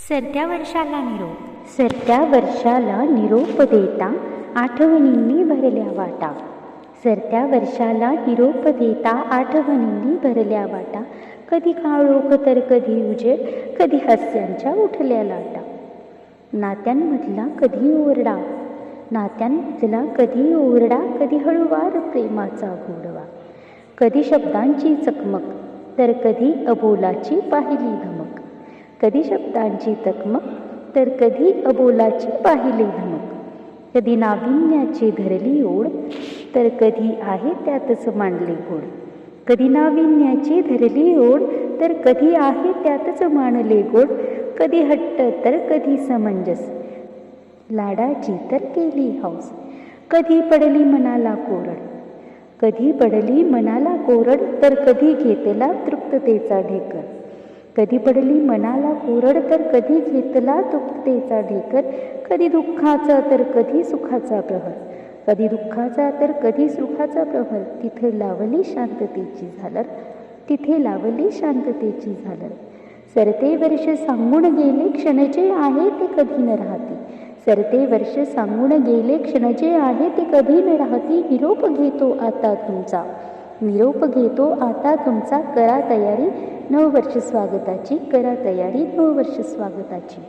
सरत्या वर्षाला निरोप. सरत्या वर्षाला निरोप देता आठवणींनी भरल्या वाटा. सरत्या वर्षाला निरोप देता आठवणींनी भरल्या वाटा. कधी काळोख तर कधी उजेड, कधी हास्यांच्या उठल्या लाटा. नात्यांमधला कधी ओरडा, नात्यांमधला कधी ओरडा, कधी हळुवार प्रेमाचा गोडवा. कधी शब्दांची चकमक तर कधी अबोलाची पाहिली धमक. कधी शब्दांची चकमक तर कधी अबोलाची पाहिली धमक. कधी नाविन्याची धरली ओढ तर कधी आहे त्यातच मांडले गोड. कधी नाविन्याची धरली ओढ तर कधी आहे त्यातच मांडले गोड. कधी हट्ट तर कधी समंजस, लाडाची तर केली हौस. कधी पडली मनाला कोरड, कधी पडली मनाला कोरड तर कधी घेतला तृप्ततेचा ढेकर. कधी पडली मनाला कोरड तर कधी घेतला तृप्ततेचा ढेकर. कधी दुःखाचा तर कधी सुखाचा प्रहर, कधी दुःखाचा तर कधी सुखाचा प्रहर. तिथे लावली शांततेची झालर, तिथे लावली शांततेची झालर. सरते वर्ष सांगून गेले क्षण जे आहे ते कधी न राहते. सरते वर्ष सांगून गेले क्षण जे आहे ते कधी न राहती. निरोप घेतो आता तुमचा, निरोप घेतो आता तुमचा. करा तयारी नववर्ष स्वागताची, करा तयारी नववर्ष स्वागताची.